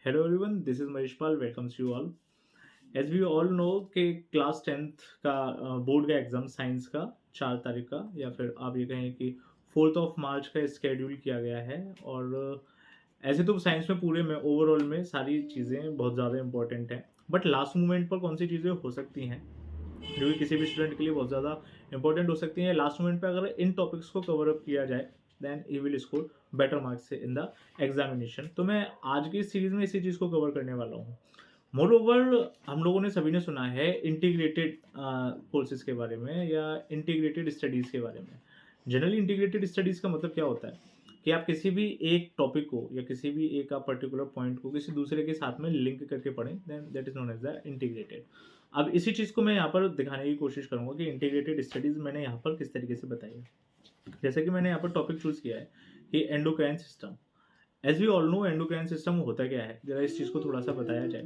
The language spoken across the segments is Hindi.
Hello everyone, this is Marishpal. Welcomes you all. As we all know कि क्लास 10th का बोर्ड का एग्ज़ाम साइंस का 4 तारीख का या फिर आप ये कहें कि 4 मार्च का स्केड्यूल किया गया है। और ऐसे तो साइंस में पूरे में ओवरऑल में सारी चीज़ें बहुत ज़्यादा इंपॉर्टेंट हैं, बट लास्ट मोमेंट पर कौन सी चीज़ें हो सकती हैं जो कि किसी भी स्टूडेंट के लिए बहुत ज़्यादा इंपॉर्टेंट हो सकती हैं। लास्ट मोमेंट पे अगर इन टॉपिक्स को कवर अप किया जाए then he will score better marks in the examination. तो मैं आज की इस सीरीज़ में इसी चीज़ को कवर करने वाला हूँ। मोर ओवर हम लोगों ने सभी ने सुना है इंटीग्रेटेड कोर्सेज के बारे में या इंटीग्रेटेड स्टडीज़ के बारे में। जनरली इंटीग्रेटेड स्टडीज़ का मतलब क्या होता है कि आप किसी भी एक टॉपिक को या किसी भी एक आप पर्टिकुलर पॉइंट को किसी दूसरे के साथ में लिंक करके पढ़ें, then that is known as the integrated. अब इसी चीज़ को मैं यहाँ पर दिखाने की कोशिश करूँगा कि इंटीग्रेटेड स्टडीज़ मैंने यहाँ पर किस तरीके से बताई है। जैसे कि मैंने यहाँ पर टॉपिक चूज़ किया है कि endocrine system. As we all know endocrine system होता क्या है, जरा इस चीज़ को थोड़ा सा बताया जाए।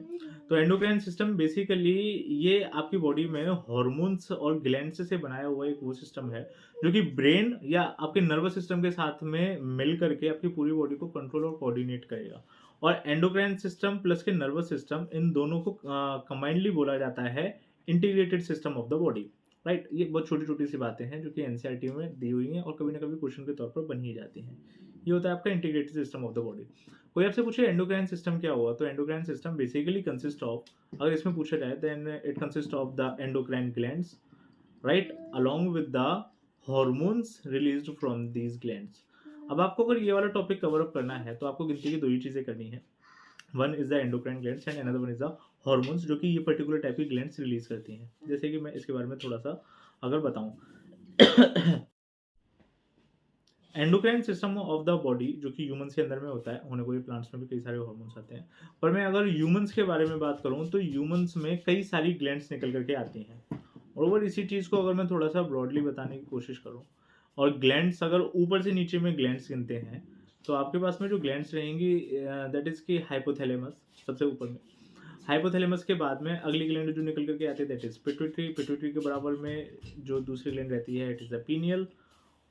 तो एंडोक्राइन सिस्टम बेसिकली ये आपकी बॉडी में हॉर्मोन्स और ग्लैंड्स से बनाया हुआ एक वो सिस्टम है जो कि ब्रेन या आपके नर्वस सिस्टम के साथ में मिल करके आपकी पूरी बॉडी को कंट्रोल और कोऑर्डिनेट करेगा। और एंडोक्राइन सिस्टम प्लस के नर्वस सिस्टम, इन दोनों को कंबाइंडली बोला जाता है integrated system of the body. Right, ये बहुत छोटी छोटी सी बातें हैं जो कि एनसीईआरटी में दी हुई हैं और कभी ना कभी क्वेश्चन के तौर पर बन ही जाती हैं। ये होता है आपका integrated system of the body. कोई आपसे पूछे एंडोक्राइन सिस्टम क्या हुआ, तो endocrine system basically consist of, अगर इसमें पूछा जाए then it consist of the endocrine glands, right, along with the hormones released from these glands. अब आपको अगर ये वाला टॉपिक कवर अप करना है तो आपको गिनती की दो ही चीज़ें करनी है। One is the endocrine glands and another one is the hormones, जो कि ये पर्टिकुलर टाइप की ग्लैंड्स रिलीज करती हैं। जैसे कि मैं इसके बारे में थोड़ा सा अगर बताऊं, endocrine system of the body जो कि ह्यूमंस के अंदर में होता है, होने को ये प्लांट्स में भी कई सारे हार्मोन्स आते हैं, पर मैं अगर ह्यूमंस के बारे में बात करूं तो ह्यूमंस में कई सारी ग्लैंड्स निकल करके आती हैं। और ओवर इसी चीज़ को अगर मैं थोड़ा सा ब्रॉडली बताने की कोशिश करूं, और ग्लैंड्स अगर ऊपर से नीचे में ग्लैंड्स गिनते हैं तो आपके पास में जो ग्लैंड्स रहेंगी दैट इज़ की हाइपोथैलेमस सबसे ऊपर में। हाइपोथैलेमस के बाद में अगली ग्लैंड जो निकल करके आती है दैट इज पिट्यूटरी। पिट्यूटरी के बराबर में जो दूसरी ग्लैंड रहती है इट इज़ द पीनियल।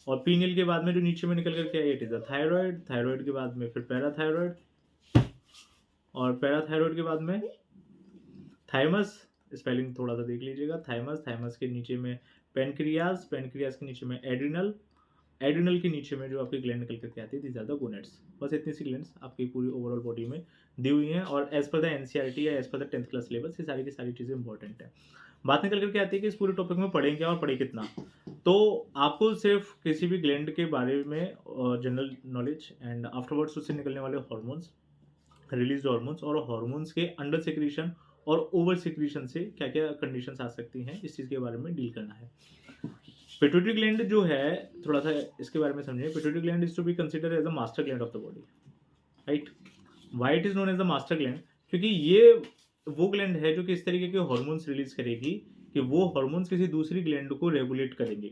और पीनियल के बाद में जो नीचे में निकल करके आई it is the thyroid. Thyroid के बाद में फिर पैराथायराइड, और पैराथायराइड के बाद में थाइमस। स्पेलिंग थोड़ा सा देख लीजिएगा, थाइमस। थाइमस के नीचे में पेनक्रियाज। पेनक्रियाज के नीचे में एड्रिनल। एड्रिनल के नीचे में जो आपकी ग्लैंड निकल करके आती है दीज आर द गोनेट्स। बस इतनी सी ग्लैंड्स आपकी पूरी ओवरऑल बॉडी में दी हुई हैं। और एज पर द एनसीईआरटी या as per the 10th class syllabus ये सारी की सारी चीज़ें इंपॉर्टेंट है। बात निकल करके आती है कि इस पूरे टॉपिक में पढ़ें क्या और पढ़े कितना। तो आपको सिर्फ किसी भी ग्लैंड के बारे में जनरल नॉलेज एंड आफ्टरवर्ड्स उससे निकलने वाले हार्मोन्स, रिलीज हार्मोन्स, और हार्मोन्स के अंडर सिक्रीशन और ओवर सिक्रीशन से क्या क्या कंडीशंस आ सकती हैं, इस चीज़ के बारे में डील करना है। पिट्यूटरी ग्लैंड जो है, थोड़ा सा इसके बारे में समझिए। Pituitary gland is to be consider as a master gland of the body. Right, why it is known as the master gland, क्योंकि ये वो ग्लैंड है जो कि इस तरीके के हार्मोन्स रिलीज करेगी कि वो हार्मोन्स किसी दूसरी ग्लैंड को रेगुलेट करेंगे।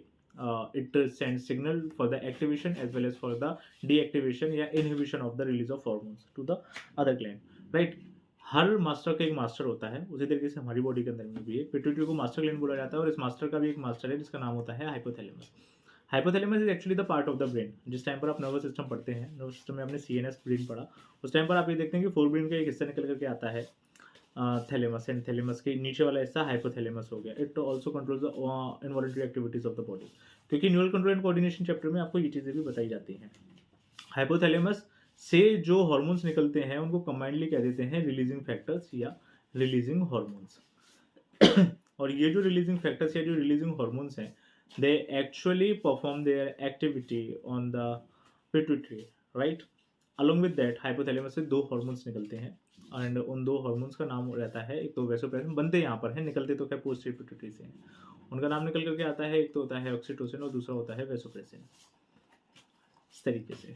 It send signal for the activation as well as for the deactivation या inhibition of the release of hormones to the other gland. Right, हर मास्टर का एक मास्टर होता है, उसी तरीके से हमारी बॉडी के अंदर में भी है। पिट्यूटरी को मास्टर ग्लैंड बोला जाता है और इस मास्टर का भी एक मास्टर है जिसका नाम होता है hypothalamus. Hypothalamus is actually the part of the brain. जिस टाइम पर आप नर्वस सिस्टम पढ़ते हैं, नर्वस सिस्टम में आपने सीएनएस ब्रेन पढ़ा, उस टाइम पर आप ये देखते हैं कि फोर ब्रेन का एक हिस्सा निकल करके आता है थैलेमस, एंड थैलेमस के नीचे वाला हिस्सा हाइपोथैलेमस हो गया। It also controls the involuntary activities of the body, क्योंकि neural control and coordination chapter में आपको ये चीज़ें भी बताई जाती हैं। हाइपोथैलेमस से जो हार्मोन्स निकलते हैं उनको कंबाइंडली कह देते हैं रिलीजिंग फैक्टर्स या रिलीजिंग हार्मोन्स। और ये जो रिलीजिंग फैक्टर्स या जो रिलीजिंग हार्मोन्स हैं, they actually perform their activity on the pituitary, right? along with that hypothalamus से दो हार्मोन्स निकलते हैं, एंड उन दो हार्मोन्स का नाम रहता है, एक तो वैसोप्रेसिन, बनते यहाँ पर हैं, निकलते तो क्या पोस्टीरियर पिट्यूटरी से हैं। उनका नाम निकल करके आता है, एक तो होता है ऑक्सीटोसिन और दूसरा होता है वैसोप्रेसिन। इस तरीके से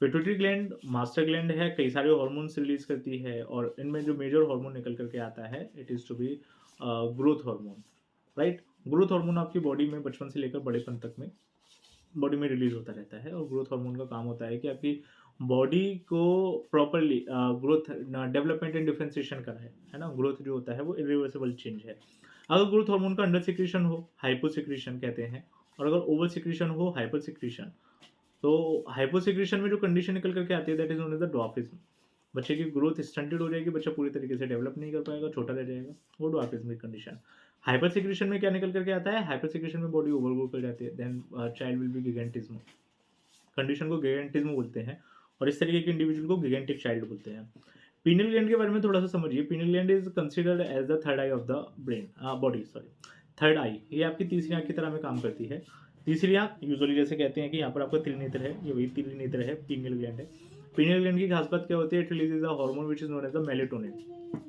पिट्यूटरी ग्लैंड मास्टर ग्लैंड है, कई सारे हार्मोन्स रिलीज करती है, और इनमें जो मेजर हार्मोन निकल करके आता है it is to be growth hormone. Right, growth hormone आपकी बॉडी में बचपन से लेकर बड़ेपन तक में बॉडी में रिलीज होता रहता है। और ग्रोथ हार्मोन का काम होता है कि आपकी बॉडी को properly growth development and differentiation कराए, है ना। ग्रोथ जो होता है वो इरिवर्सिबल चेंज है। अगर ग्रोथ हार्मोन का अंडर सिक्रीशन हो हाइपो सिक्रीशन कहते हैं, और अगर ओवर सिक्रीशन हो हाइपर सिक्रीशन। तो हाइपो सिक्रीशन में जो कंडीशन निकल करके आती है that is known as the dwarfism. बच्चे की ग्रोथ स्टंटेड हो जाएगी, बच्चा पूरी तरीके से डेवलप नहीं कर पाएगा, छोटा रह जाएगा। वो डवार्फिज्मिक कंडीशन। हाइपर सिक्रेशन में क्या निकल करके आता है? हाइपर सिक्रेशन में बॉडी ओवरग्रो कर जाती है, then child will be gigantism. Condition को गिगेंटिज्म बोलते हैं और इस तरीके के इंडिविजुअल को गिगेंटिक चाइल्ड बोलते हैं। पीनियल ग्लैंड के बारे में थोड़ा सा समझिए। Pineal gland is considered as the third eye of the brain body, sorry third eye. ये आपकी तीसरी आंख की तरह में काम करती है। तीसरी आंख यूजुअली जैसे कहते हैं कि यहाँ पर आपका त्रिनेत्र है, ये वही त्रिनेत्र है, पीनियल ग्लैंड है। पीनियल ग्लैंड की खास बात क्या होती है? It releases a hormone which is known as the melatonin.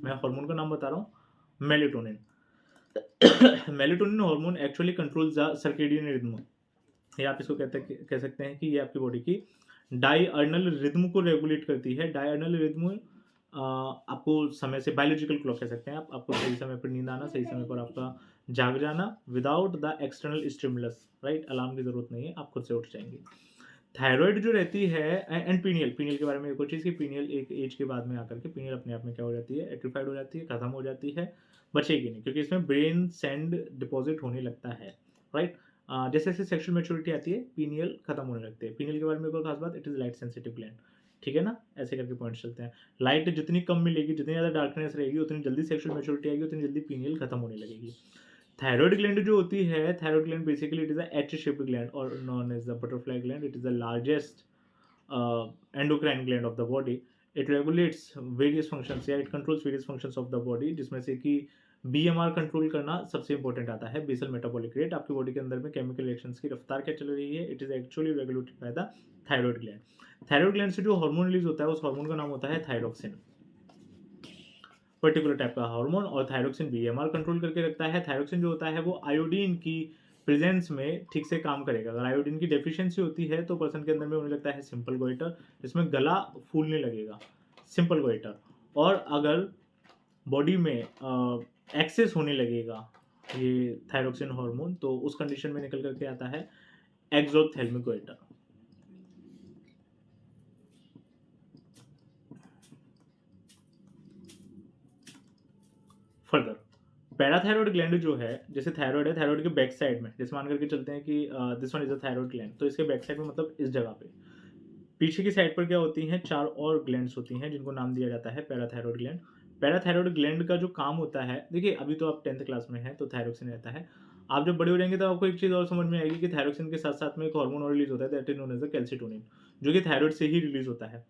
मैं हार्मोन का नाम बता रहा हूँ, melatonin. Melatonin hormone actually controls the circadian rhythm. ये आप इसको कह सकते हैं कि ये आपकी बॉडी की डायर्नल रिदम को रेगुलेट करती है। डायर्नल रिदम आपको समय से बायोलॉजिकल क्लॉक कह सकते हैं आप। आपको सही समय पर नींद आना, सही समय पर आपका जाग जाना without the external stimulus, right. Alarm की जरूरत नहीं है, आप खुद से उठ जाएंगे। थायराइड जो रहती है एंड पीनियल, पीनियल के बारे में एक और चीज़ कि पीनियल एक एज के बाद में आकर के पीनियल अपने आप में क्या हो जाती है? एट्रिफाइड हो जाती है, खत्म हो जाती है, बचेगी नहीं, क्योंकि इसमें ब्रेन सैंड डिपॉजिट होने लगता है, राइट। जैसे जैसे सेक्सुअल मैच्योरिटी आती है पीनियल खत्म होने लगते हैं। पीनियल के बारे में एक और खास बात, it is light sensitive gland, ठीक है ना। ऐसे करके पॉइंट्स चलते हैं। लाइट जितनी कम मिलेगी, जितनी ज़्यादा डार्कनेस रहेगी, उतनी जल्दी सेक्सुअल मैच्योरिटी आएगी, उतनी जल्दी पीनियल खत्म होने लगेगी। थायराइड ग्लैंड जो होती है, thyroid gland basically it is a H shaped gland और known as the butterfly gland. It is the largest endocrine gland of the body. It regulates various functions या it controls various functions of the body, जिसमें से कि बीएमआर कंट्रोल करना सबसे इंपॉर्टेंट आता है। बेसल मेटाबॉलिक रेट, आपकी बॉडी के अंदर में केमिकल रिएक्शंस की रफ्तार क्या चल रही है, it is actually regulated by the thyroid gland. Thyroid gland से जो हार्मोन रिलीज होता है, उस हार्मोन का नाम होता है थायरोक्सिन, पर्टिकुलर टाइप का हार्मोन। और थायरोक्सिन बीएमआर कंट्रोल करके रखता है। थायरोक्सिन जो होता है वो आयोडीन की प्रेजेंस में ठीक से काम करेगा। अगर आयोडीन की डेफिशिएंसी होती है तो पर्सन के अंदर में होने लगता है सिंपल गोइटर, जिसमें गला फूलने लगेगा, सिंपल गोइटर। और अगर बॉडी में एक्सेस होने लगेगा ये थायरोक्सिन हार्मोन, तो उस कंडीशन में निकल करके आता है एक्सोथेल्मिक गोइटर। फर्दर पैराथायरॉयड ग्लैंड जो है, जैसे थायराइड है, थायराइड के बैक साइड में, जैसे मान करके चलते हैं कि this one is a thyroid gland, तो इसके बैक साइड में मतलब इस जगह पे पीछे की साइड पर क्या होती हैं? 4 और ग्लैंड्स होती हैं जिनको नाम दिया जाता है पैराथायरॉयड ग्लैंड। पैराथायरॉयड ग्लैंड का जो काम होता है, देखिए अभी तो आप 10th क्लास में हैं तो थायरोक्सिन रहता है। आप जब बड़े हो जाएंगे तो आपको एक चीज़ और समझ में आएगी कि थायरोक्सिन के साथ साथ में एक हार्मोन और रिलीज होता है, that is known as the calcitonin, जो कि थायराइड से ही रिलीज होता है।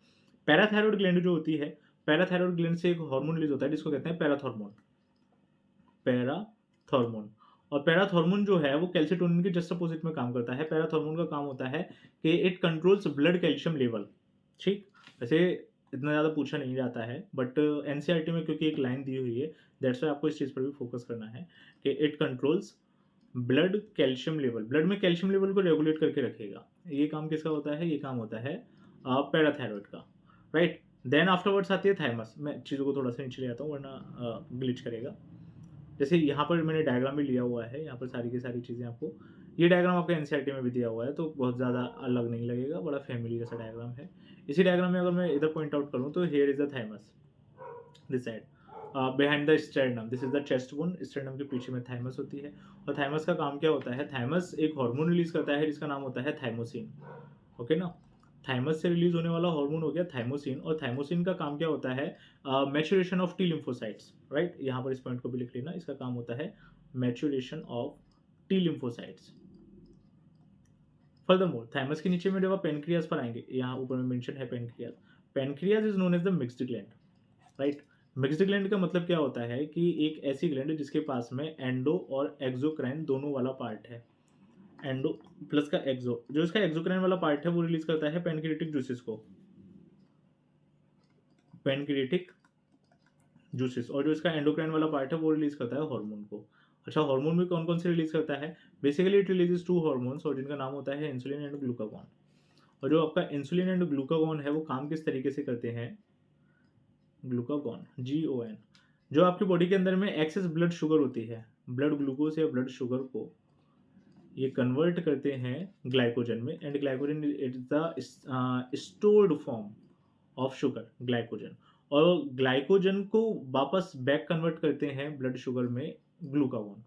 पैराथायरॉयड ग्लैंड जो होती है, पैराथायरॉयड ग्लैंड से एक हार्मोन रिलीज होता है जिसको कहते हैं पैराथॉर्मोन, पैराथॉर्मोन। और पैराथॉर्मोन जो है वो कैल्सिटोनिन के जस्ट अपोजिट में काम करता है। पैराथॉर्मोन का काम होता है कि it controls blood calcium level, ठीक। वैसे इतना ज़्यादा पूछा नहीं जाता है, बट एनसीईआरटी में क्योंकि एक लाइन दी हुई है, दैट्स वाई आपको इस चीज़ पर भी फोकस करना है कि it controls blood calcium level, blood में कैल्शियम लेवल को रेगुलेट करके रखेगा। ये काम किसका होता है? ये काम होता है पैराथायरॉयड का, राइट। देन आफ्टरवर्ड्स आती है थाइमस। मैं चीज़ों को थोड़ा सा नीचे ले आता हूँ वरना ग्लिच करेगा। जैसे यहाँ पर मैंने डायग्राम भी लिया हुआ है, यहाँ पर सारी की सारी चीज़ें आपको, ये डायग्राम आपको एनसीईआरटी में भी दिया हुआ है तो बहुत ज़्यादा अलग नहीं लगेगा, बड़ा फैमिली जैसा डायग्राम है। इसी डायग्राम में अगर मैं इधर पॉइंट आउट करूँ तो here is the thymus, this side behind the sternum, this is the chest bone. Sternum के पीछे में थाइमस होती है। और थाइमस का काम क्या होता है? थाइमस एक हार्मोन रिलीज करता है जिसका नाम होता है थाइमोसिन, ओके ना। थाइमस से रिलीज होने वाला हार्मोन हो गया थाइमोसिन। और थाइमोसिन का काम क्या होता है? Maturation of T lymphocytes, right. यहाँ पर इस पॉइंट को भी लिख लेना, इसका काम होता है maturation of T lymphocytes. Furthermore thymus के नीचे में जब आप पेनक्रियाज पर आएंगे, यहाँ ऊपर में मेंशन है pancreas. Pancreas is known as the mixed gland, right. Mixed gland का मतलब क्या होता है कि एक ऐसी ग्लैंड जिसके पास में एंडो और एक्सोक्राइन दोनों वाला पार्ट है। एंडो प्लस का एक्सो, जो इसका एक्सोक्राइन वाला पार्ट है वो रिलीज करता है पैनक्रियाटिक जूसेस को, पैनक्रियाटिक जूसेस। और जो इसका एंडोक्राइन वाला पार्ट है वो रिलीज करता है हार्मोन को। अच्छा, हार्मोन भी कौन कौन से रिलीज करता है? बेसिकली इट रिलीजेस 2 हार्मोन्स और जिनका नाम होता है इंसुलिन एंड ग्लूकागॉन। और जो आपका इंसुलिन एंड ग्लूकागॉन है वो काम किस तरीके से करते हैं? ग्लूकागॉन, GON, जो आपकी बॉडी के अंदर में एक्सेस ब्लड शुगर होती है, ब्लड ग्लूकोज या ब्लड शुगर को ये कन्वर्ट करते हैं ग्लाइकोजन में। And glycogen is the stored form of sugar, glycogen. और ग्लाइकोजन को वापस बैक कन्वर्ट करते हैं ब्लड शुगर में ग्लूकागॉन,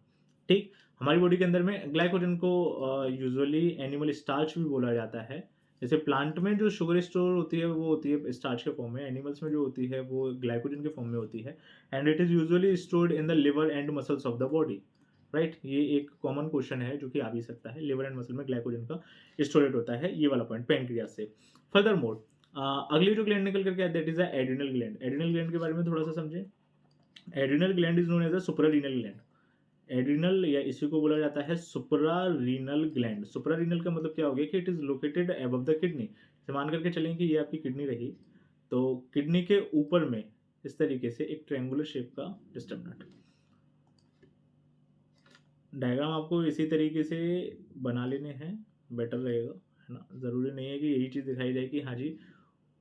ठीक। हमारी बॉडी के अंदर में ग्लाइकोजन को यूजुअली एनिमल स्टार्च भी बोला जाता है, जैसे प्लांट में जो शुगर स्टोर होती है वो होती है स्टार्च के फॉर्म में, एनिमल्स में जो होती है वो ग्लाइकोजन के फॉर्म में होती है, and it is usually stored in the liver and muscles of the body, right. ये एक कॉमन क्वेश्चन है जो कि आ भी सकता है, लिवर एंड मसल में ग्लाइकोजन का स्टोरेज होता है, ये वाला पॉइंट पैंक्रियास से। फर्दर मोर अगली जो ग्लैंड निकल करके आती है that is the adrenal gland. Adrenal gland के बारे में थोड़ा सा समझें। Adrenal gland is known as a suprarenal gland. Adrenal या इसी को बोला जाता है सुप्रारीनल ग्लैंड। सुप्रारीनल का मतलब क्या हो गया कि it is located above the kidney. मान करके चलें कि ये आपकी किडनी रही, तो किडनी के ऊपर में इस तरीके से एक ट्रायंगुलर शेप का डिस्टर्ब नट। डायग्राम आपको इसी तरीके से बना लेने हैं, बेटर रहेगा, है ना। ज़रूरी नहीं है कि यही चीज़ दिखाई जाए कि हाँ जी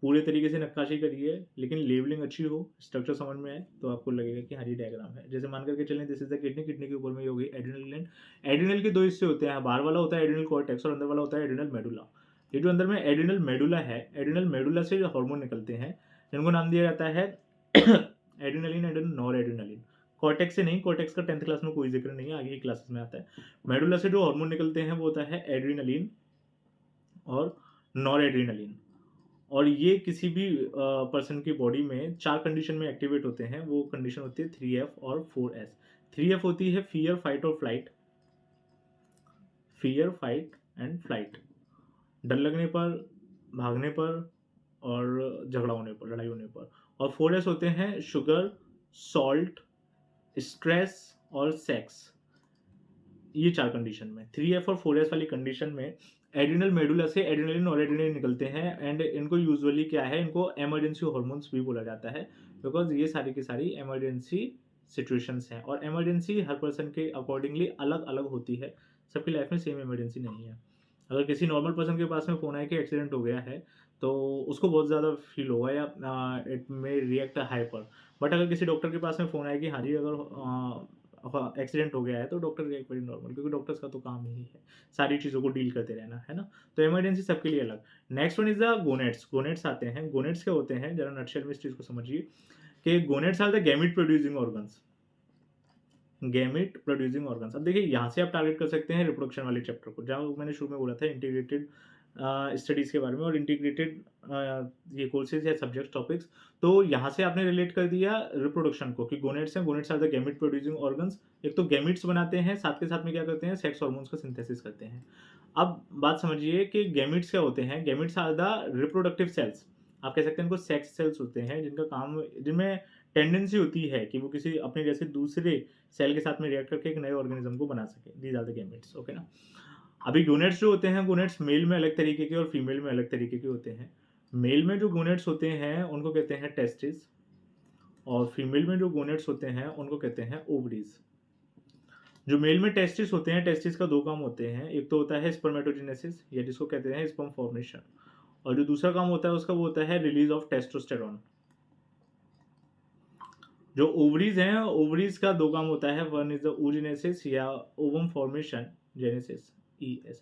पूरे तरीके से नक्काशी करी है, लेकिन लेबलिंग अच्छी हो, स्ट्रक्चर समझ में आए, तो आपको लगेगा कि हाँ जी डायग्राम है। जैसे मान करके चलें this is the kidney, kidney के ऊपर में ये होगी एड्रिनल ग्लैंड। एड्रिनल के दो हिस्से होते हैं, बाहर वाला होता है एड्रिनल कॉर्टेक्स और अंदर वाला होता है एड्रिनल मेडुला। ये जो अंदर में एड्रिनल मेडुला है, एड्रिनल मेडुला से जो हार्मोन निकलते हैं जिनको नाम दिया जाता है adrenaline and nor adrenaline. Cortex से नहीं, कॉर्टेक्स का 10th क्लास में कोई जिक्र नहीं है, आगे की क्लासेस में आता है। मेडुला से जो हार्मोन निकलते हैं वो होता है एड्रिनलिन और नॉर एड्रिनलिन। और ये किसी भी पर्सन की बॉडी में 4 कंडीशन में एक्टिवेट होते हैं। वो कंडीशन होती है 3F और 4S। 3F होती है फियर, फाइट और flight, fear, fight and flight, डर लगने पर, भागने पर और झगड़ा होने पर, लड़ाई होने पर। और 4S होते हैं शुगर, सॉल्ट, स्ट्रेस और सेक्स। ये 4 कंडीशन में 3F और 4S वाली कंडीशन में एड्रिनल मेडुला से एड्रिनलिन और एड्रिनलिन निकलते हैं, एंड इनको यूजुअली क्या है, इनको इमरजेंसी हार्मोन्स भी बोला जाता है, बिकॉज ये सारी की सारी इमरजेंसी सिचुएशंस हैं। और इमरजेंसी हर पर्सन के अकॉर्डिंगली अलग अलग होती है, सबकी लाइफ में सेम इमरजेंसी नहीं है। अगर किसी नॉर्मल पर्सन के पास में फ़ोन आया कि एक्सीडेंट हो गया है तो उसको बहुत ज़्यादा फील होगा या it may react hyper. But अगर किसी डॉक्टर के पास में फ़ोन आया कि हाँ जी अगर एक्सीडेंट हो गया है, तो डॉक्टर रिएक्ट वेरी नॉर्मल, क्योंकि डॉक्टर्स का तो काम ही है सारी चीज़ों को डील करते रहना, है ना। तो इमरजेंसी सबके लिए अलग। Next one is the gonads. Gonads आते हैं। गोनेट्स क्या होते हैं, जरा नटशेल में इस चीज़ को समझिए कि gonads are the gamete producing organs. Gamete producing organs. अब देखिए यहाँ से आप टारगेट कर सकते हैं रिप्रोडक्शन वाले चैप्टर को, जहाँ मैंने शुरू में बोला था इंटीग्रेटेड स्टडीज़ के बारे में और इंटीग्रेटेड ये कोर्सेज या सब्जेक्ट टॉपिक्स। तो यहाँ से आपने रिलेट कर दिया रिप्रोडक्शन को कि गोनेट्स हैं, gonads are the gamete producing organs. एक तो गैमेट्स बनाते हैं, साथ के साथ में क्या करते हैं, सेक्स हार्मोन्स का सिंथेसिस करते हैं। अब बात समझिए कि गैमेट्स क्या होते हैं। Gametes are the reproductive cells. आप कह सकते हैं इनको सेक्स सेल्स होते हैं, जिनका काम, जिनमें टेंडेंसी होती है कि वो किसी अपने जैसे दूसरे सेल के साथ में रिएक्ट करके एक नए ऑर्गेनिज्म को बना सके। These are the gametes, okay ना। अभी गोनेट्स जो होते हैं, गोनेट्स मेल में अलग तरीके के और फीमेल में अलग तरीके के होते हैं। मेल में जो गोनेट्स होते हैं उनको कहते हैं टेस्टिस, और फीमेल में जो गोनेट्स होते हैं उनको कहते हैं ओवरीज। जो मेल में टेस्टिस होते हैं, टेस्टिस का 2 काम होते हैं। एक तो होता है स्पर्मेटोजेनेसिस, या जिसको कहते हैं स्पर्म फॉर्मेशन, और जो दूसरा काम होता है उसका वो होता है रिलीज ऑफ टेस्टोस्टेरॉन। जो ओवरीज हैं, ओवरीज का 2 काम होता है, वन इज द oogenesis या ओवम फॉर्मेशन, जेनेसिस ES,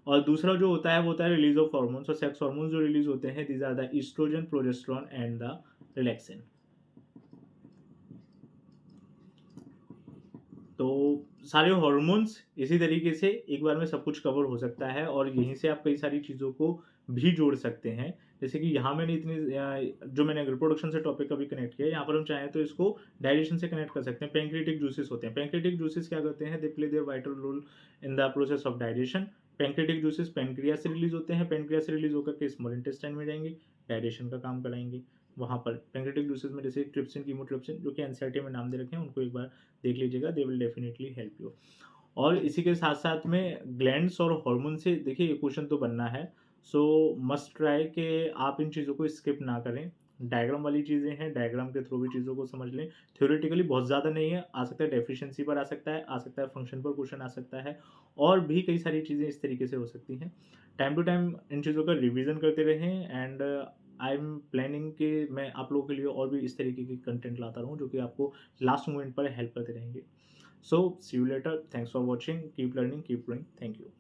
और दूसरा जो होता है वो होता है रिलीज ऑफ हार्मोन्स। और सेक्स हार्मोन्स जो रिलीज होते हैं these are the oestrogen, progesterone and the relaxin. तो सारे हार्मोन्स इसी तरीके से एक बार में सब कुछ कवर हो सकता है, और यहीं से आप कई सारी चीज़ों को भी जोड़ सकते हैं। जैसे कि यहाँ मैंने जो मैंने रिप्रोडक्शन से टॉपिक अभी कनेक्ट किया, यहाँ पर हम चाहें तो इसको डाइजेशन से कनेक्ट कर सकते हैं। पैंक्रियाटिक जूसेस होते हैं। पैंक्रियाटिक जूसेस क्या करते हैं, they play their vital role in the process of digestion. Pancreatic juices pancreas से रिलीज होते हैं, पैंक्रियास से रिलीज होकर के स्मॉल इंटेस्टाइन में जाएंगे, डाइजेशन का काम कराएंगे। वहाँ पर पैंक्रियाटिक जूसेस में जैसे ट्रिप्सिन, कीमोट्रिप्सिन, जो कि एनसीईआरटी में नाम दे रखे हैं, उनको एक बार देख लीजिएगा, they will definitely help you. और इसी के साथ साथ में ग्लैंड्स और हार्मोन से देखिए ये क्वेश्चन तो बनना है, सो मस्ट ट्राई कि आप इन चीज़ों को स्किप ना करें। डायग्राम वाली चीज़ें हैं, डायग्राम के थ्रू भी चीज़ों को समझ लें। थ्योरेटिकली बहुत ज़्यादा नहीं है, आ सकता है डेफिशिएंसी पर आ सकता है फंक्शन पर क्वेश्चन आ सकता है, और भी कई सारी चीज़ें इस तरीके से हो सकती हैं। टाइम टू टाइम इन चीज़ों का रिवीजन करते रहें, एंड आई एम प्लानिंग कि मैं आप लोगों के लिए और भी इस तरीके की कंटेंट लाता रहूँ जो कि आपको लास्ट मोमेंट पर हेल्प करते रहेंगे। So see you later. Thanks for watching. Keep learning, keep growing. Thank you.